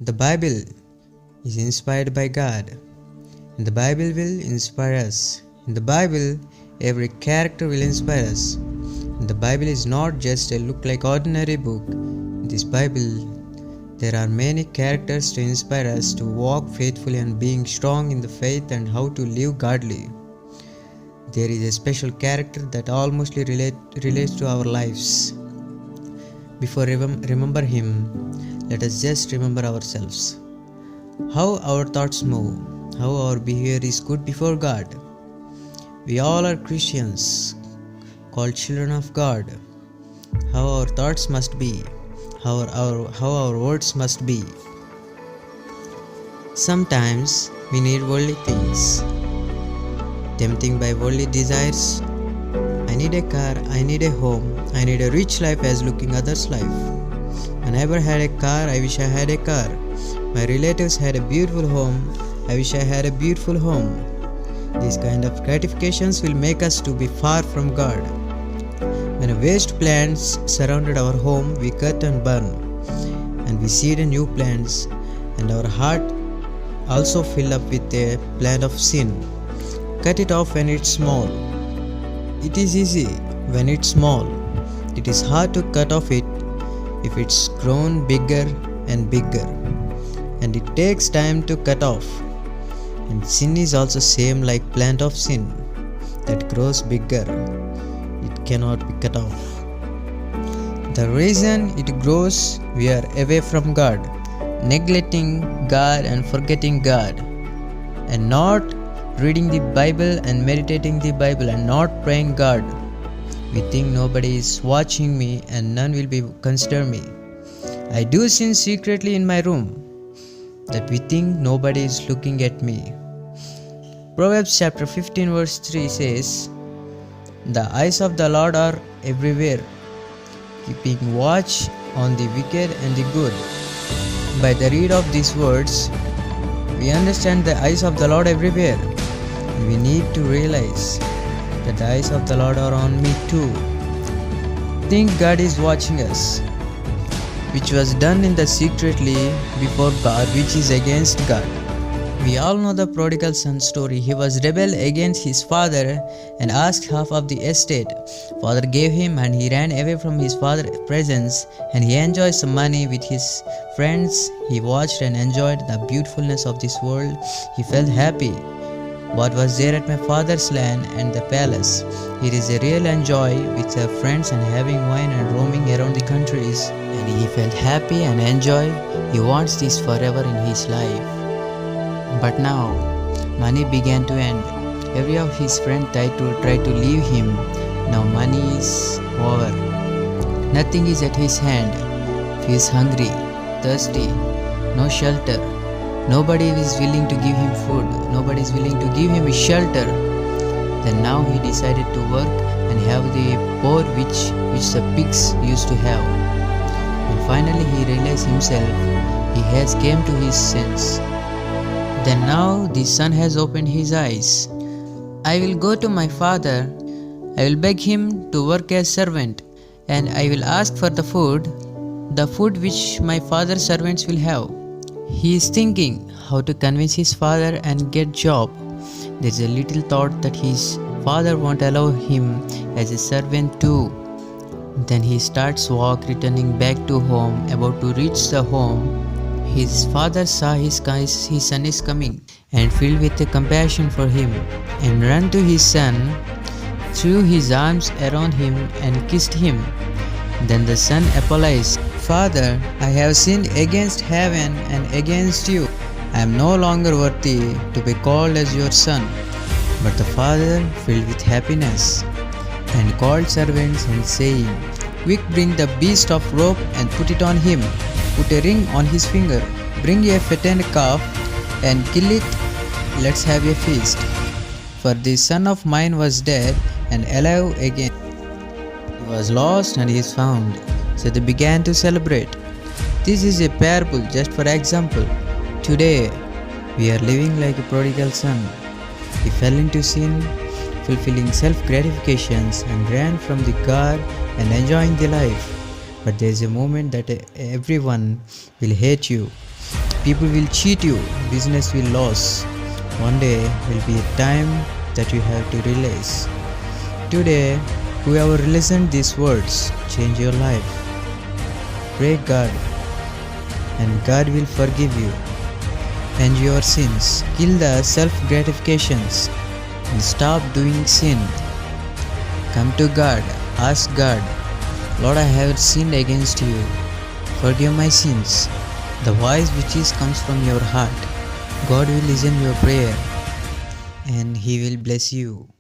The Bible is inspired by God, and the Bible will inspire us. In the Bible, every character will inspire us. And the Bible is not just a look like ordinary book. In this Bible, there are many characters to inspire us to walk faithfully and being strong in the faith and how to live godly. There is a special character that almost relates to our lives. Before remember him, let us just remember ourselves. How our thoughts move, how our behavior is good before God. We all are Christians, called children of God. How our thoughts must be, how our words must be. Sometimes we need worldly things, tempting by worldly desires. I need a car, I need a home, I need a rich life as looking others' life. I never had a car, I wish I had a car. My relatives had a beautiful home, I wish I had a beautiful home. These kind of gratifications will make us to be far from God. When waste plants surrounded our home, we cut and burn, and we seed new plants, and our heart also fill up with a plant of sin. Cut it off when it's small. It is easy when it's small. It is hard to cut off it if it's grown bigger and bigger. And it takes time to cut off. And sin is also same like plant of sin that grows bigger. It cannot be cut off. The reason it grows, we are away from God, neglecting God and forgetting God, and not reading the Bible and meditating the Bible and not praying God. We think nobody is watching me and none will be consider me. I do sin secretly in my room, that we think nobody is looking at me. Proverbs chapter 15 verse 3 says, "The eyes of the Lord are everywhere, keeping watch on the wicked and the good." By the read of these words, we understand the eyes of the Lord everywhere. We need to realize that the eyes of the Lord are on me too. Think God is watching us, which was done in the secretly before God, which is against God. We all know the prodigal son story. He was rebel against his father and asked half of the estate. Father gave him and he ran away from his father's presence, and he enjoyed some money with his friends. He watched and enjoyed the beautifulness of this world. He felt happy. What was there at my father's land and the palace? It is a real enjoy with our friends and having wine and roaming around the countries. And he felt happy and enjoy. He wants this forever in his life. But now, money began to end. Every of his friends tried to leave him. Now money is over. Nothing is at his hand. He is hungry, thirsty, no shelter. Nobody is willing to give him food. Nobody is willing to give him a shelter. Then now he decided to work and have the board which the pigs used to have. And finally he realized himself. He has came to his sense. Then now the son has opened his eyes. I will go to my father. I will beg him to work as servant, and I will ask for the food which my father's servants will have. He is thinking how to convince his father and get job. There is a little thought that his father won't allow him as a servant too. Then he starts returning back to home. About to reach the home, his father saw his son is coming and filled with compassion for him, and ran to his son, threw his arms around him and kissed him. Then the son apologized. Father, I have sinned against heaven and against you. I am no longer worthy to be called as your son. But the father, filled with happiness, and called servants and saying, Quick, bring the beast of rope and put it on him. Put a ring on his finger. Bring a fattened calf and kill it. Let's have a feast. For this son of mine was dead and alive again. He was lost and he is found. So they began to celebrate. This is a parable just for example. Today, we are living like a prodigal son. He fell into sin, fulfilling self-gratifications, and ran from the God and enjoying the life. But there is a moment that everyone will hate you. People will cheat you, business will lose. One day will be a time that you have to realize. Today, whoever listens these words, change your life. Pray God, and God will forgive you and your sins. Kill the self-gratifications and stop doing sin. Come to God, ask God, Lord, I have sinned against you. Forgive my sins. The voice which comes from your heart, God will listen your prayer and He will bless you.